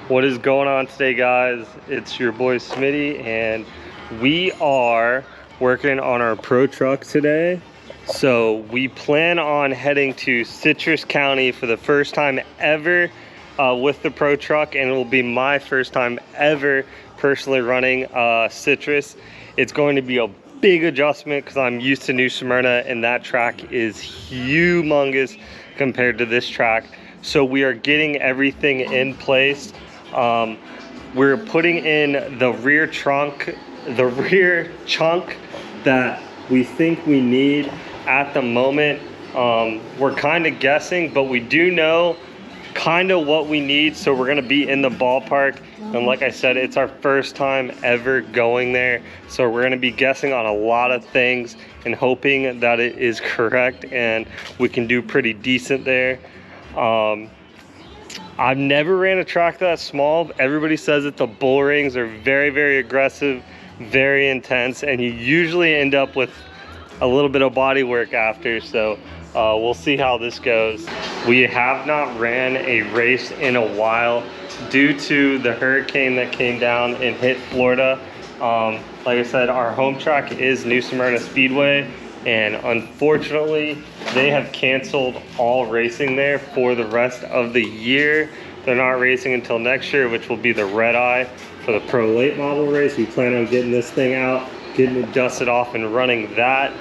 What is going on today, guys? It's your boy Smitty, and we are working on our pro truck today. So we plan on heading to Citrus County for the first time ever with the pro truck, and it will be my first time ever personally running Citrus. It's going to be a big adjustment because I'm used to New Smyrna, and that track is humongous compared to this track. So we are getting everything in place. We're putting in the rear chunk that we think we need at the moment. We're kind of guessing, but we do know kind of what we need, so we're gonna be in the ballpark. And like I said, it's our first time ever going there, so we're gonna be guessing on a lot of things and hoping that it is correct and we can do pretty decent there. I've never ran a track that small. Everybody says that the bull rings are very, very aggressive, very intense, and you usually end up with a little bit of body work after. So we'll see how this goes. We have not ran a race in a while due to the hurricane that came down and hit Florida. Like I said, our home track is New Smyrna Speedway, and unfortunately they have canceled all racing there for the rest of the year. They're not racing until next year, which will be the red eye for the pro late model race. We plan on getting this thing out, getting it dusted off and running that.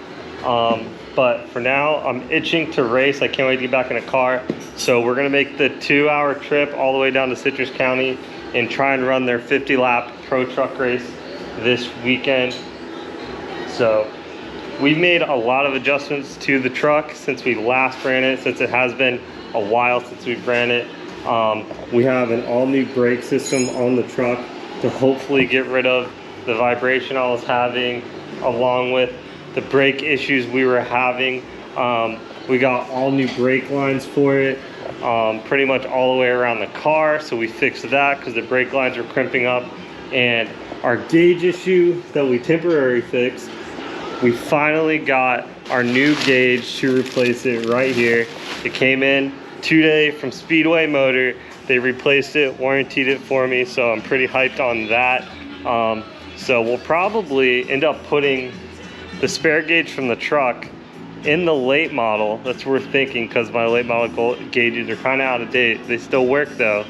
But for now, I'm itching to race. I can't wait to get back in a car. So we're gonna make the 2-hour trip all the way down to Citrus County and try and run their 50-lap pro truck race this weekend. So we've made a lot of adjustments to the truck since we last ran it, since it has been a while since we've ran it. We have an all-new brake system on the truck to hopefully get rid of the vibration I was having, along with the brake issues we were having. We got all new brake lines for it, pretty much all the way around the car. So we fixed that because the brake lines were crimping up. And our gauge issue that we temporarily fixed, we finally got our new gauge to replace it right here. It came in today from Speedway Motor. They replaced it, warranted it for me, so I'm pretty hyped on that. So we'll probably end up putting the spare gauge from the truck in the late model. That's worth thinking because my late model gauges are kind of out of date. They still work though.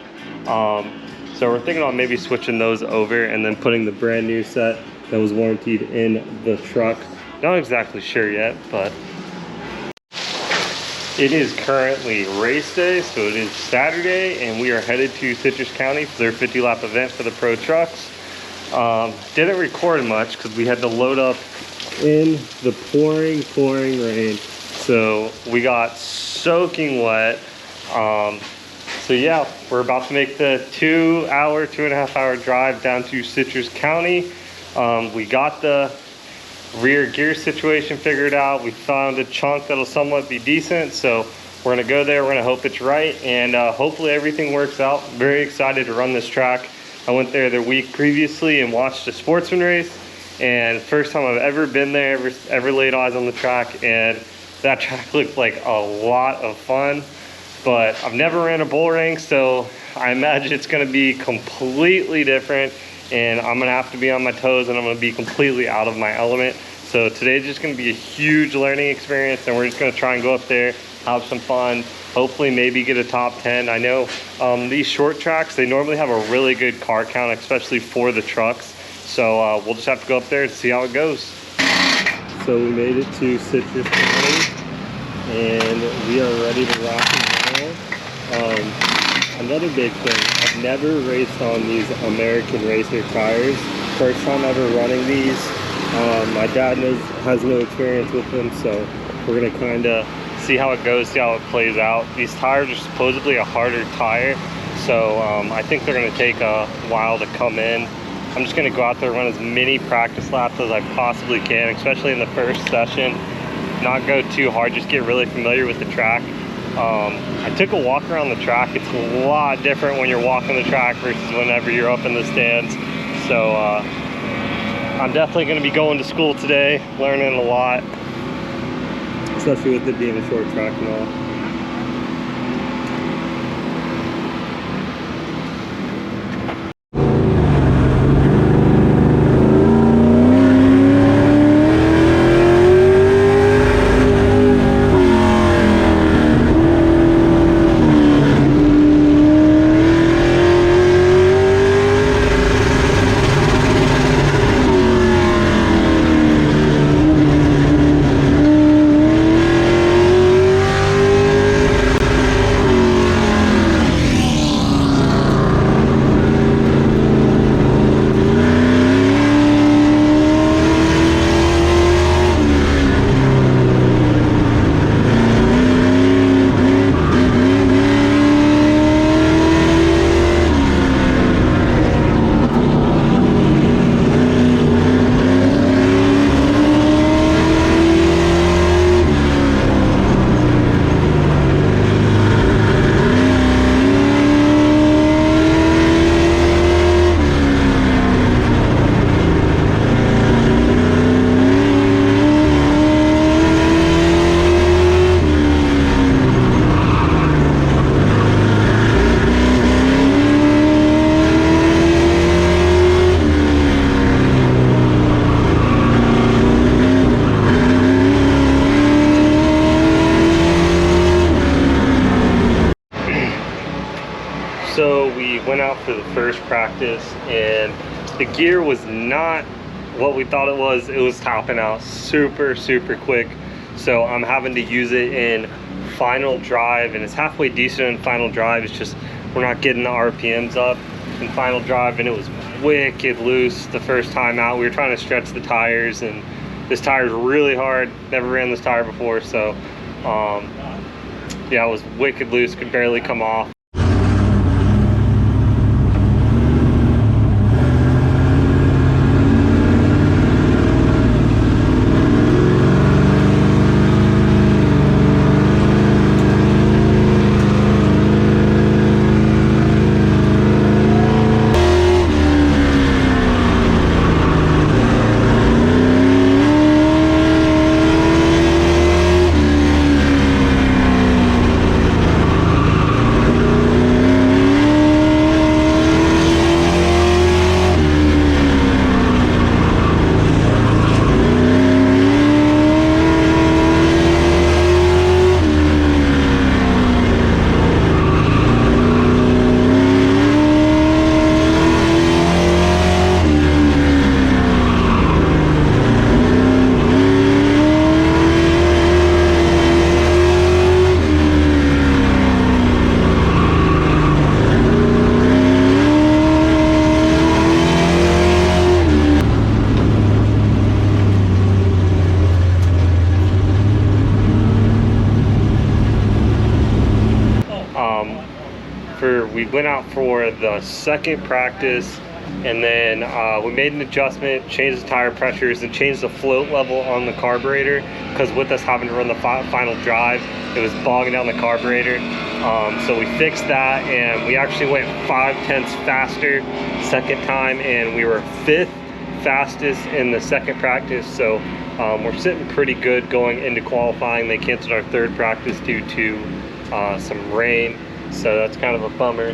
So we're thinking on maybe switching those over and then putting the brand new set that was warranted in the truck. Not exactly sure yet, but it is currently race day, so it is Saturday, and we are headed to Citrus County for their 50-lap event for the pro trucks. Didn't record much because we had to load up in the pouring rain, so we got soaking wet. So yeah, we're about to make the 2.5-hour drive down to Citrus County. We got the rear gear situation figured out. We found a chunk that'll somewhat be decent, so we're gonna go there. We're gonna hope it's right, and hopefully everything works out. Very excited to run this track. I went there the week previously and watched a sportsman race, and first time I've ever been there, ever laid eyes on the track, and that track looked like a lot of fun. But I've never ran a bull ring, so I imagine it's gonna be completely different, and I'm gonna have to be on my toes, and I'm gonna be completely out of my element. So today's just gonna be a huge learning experience, and we're just gonna try and go up there, have some fun, hopefully maybe get a top 10. I know these short tracks, they normally have a really good car count, especially for the trucks. So we'll just have to go up there and see how it goes. So we made it to Citrus County, and we are ready to rock and roll. Another big thing, I've never raced on these American Racer tires. First time ever running these. My dad has no experience with them, so we're gonna kind of see how it goes, see how it plays out. These tires are supposedly a harder tire, so I think they're gonna take a while to come in. I'm just gonna go out there and run as many practice laps as I possibly can, especially in the first session. Not go too hard, just get really familiar with the track. I took a walk around the track. It's a lot different when you're walking the track versus whenever you're up in the stands. So I'm definitely going to be going to school today, learning a lot, especially with it being a short track and all. So we went out for the first practice and the gear was not what we thought it was. It was topping out super quick. So I'm having to use it in final drive, and it's halfway decent in final drive. It's just we're not getting the RPMs up in final drive, and it was wicked loose the first time out. We were trying to stretch the tires, and this tire is really hard. Never ran this tire before, so yeah, it was wicked loose, could barely come off. We went out for the second practice, and then we made an adjustment, changed the tire pressures, and changed the float level on the carburetor, because with us having to run the final drive, it was bogging down the carburetor. So we fixed that, and we actually went 5/10 faster second time, and we were 5th fastest in the second practice. So we're sitting pretty good going into qualifying. They canceled our third practice due to some rain, so that's kind of a bummer.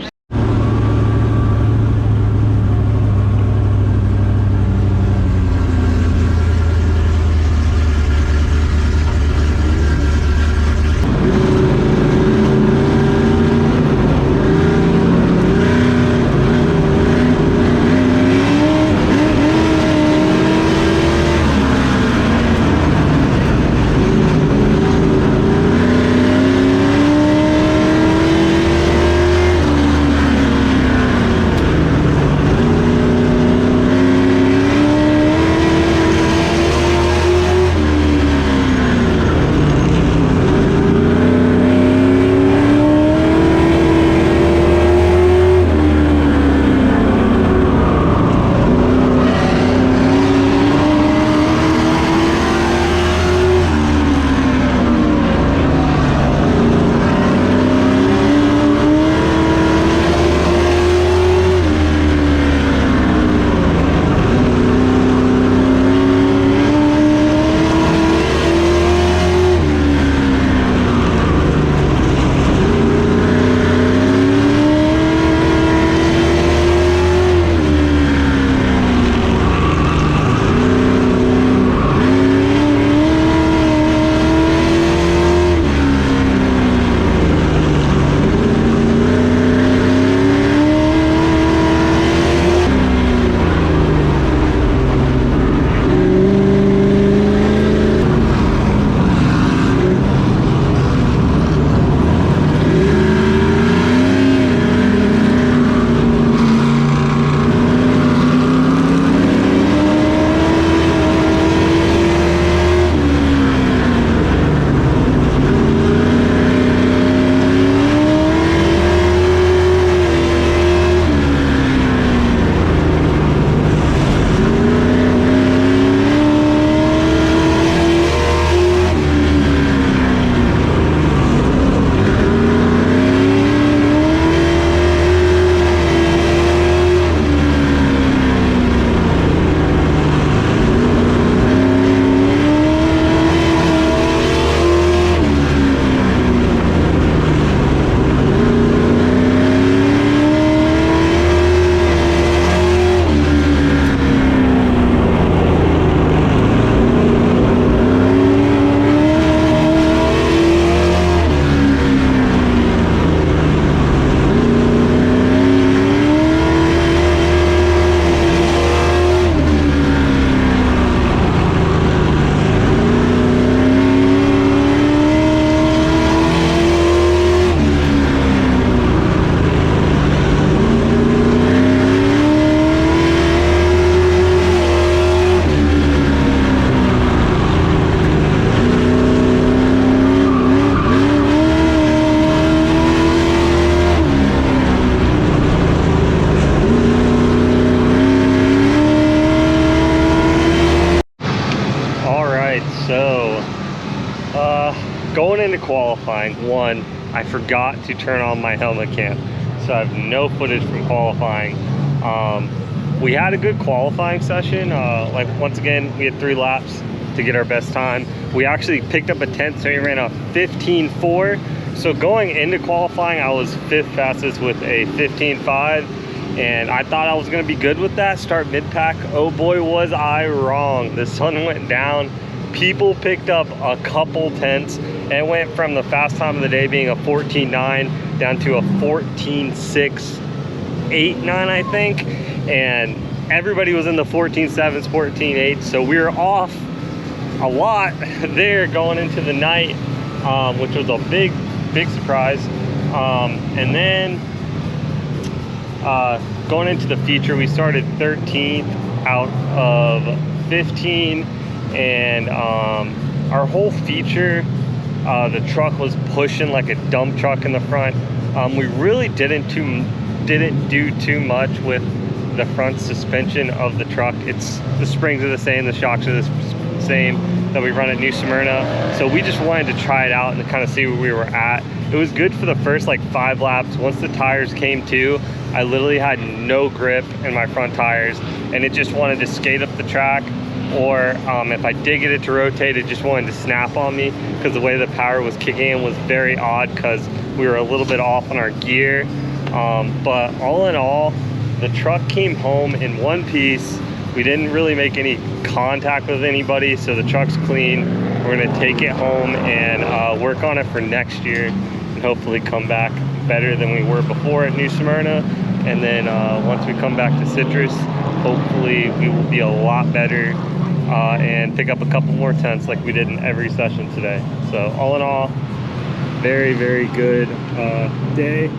into qualifying, one, I forgot to turn on my helmet cam, so I have no footage from qualifying. We had a good qualifying session. Like, once again, we had 3 laps to get our best time. We actually picked up a 10th, so we ran a 15.4. So going into qualifying, I was 5th fastest with a 15.5, and I thought I was gonna be good with that, start mid-pack. Oh boy, was I wrong. The sun went down. People picked up a couple tenths, and it went from the fast time of the day being a 14.9 down to a 14.689, I think. And everybody was in the 14.7s, 14.8s, so we were off a lot there going into the night, which was a big surprise. And then going into the feature, we started 13th out of 15, and our whole feature, the truck was pushing like a dump truck in the front. We really didn't do too much with the front suspension of the truck. The springs are the same, the shocks are the same that we run at New Smyrna, so we just wanted to try it out and kind of see where we were at. It was good for the first like 5 laps. Once the tires came to, I literally had no grip in my front tires, and it just wanted to skate up the track, or if I did get it to rotate, it just wanted to snap on me, because the way the power was kicking in was very odd, because we were a little bit off on our gear. But all in all, the truck came home in one piece. We didn't really make any contact with anybody, so the truck's clean. We're gonna take it home and work on it for next year, and hopefully come back better than we were before at New Smyrna. And then once we come back to Citrus, hopefully we will be a lot better and pick up a couple more tenths like we did in every session today. So all in all, very good day.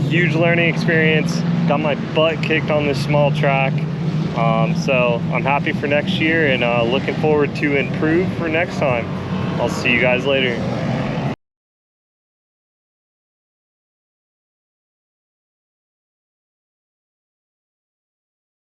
Huge learning experience. Got my butt kicked on this small track. So I'm happy for next year, and looking forward to improve for next time. I'll see you guys later.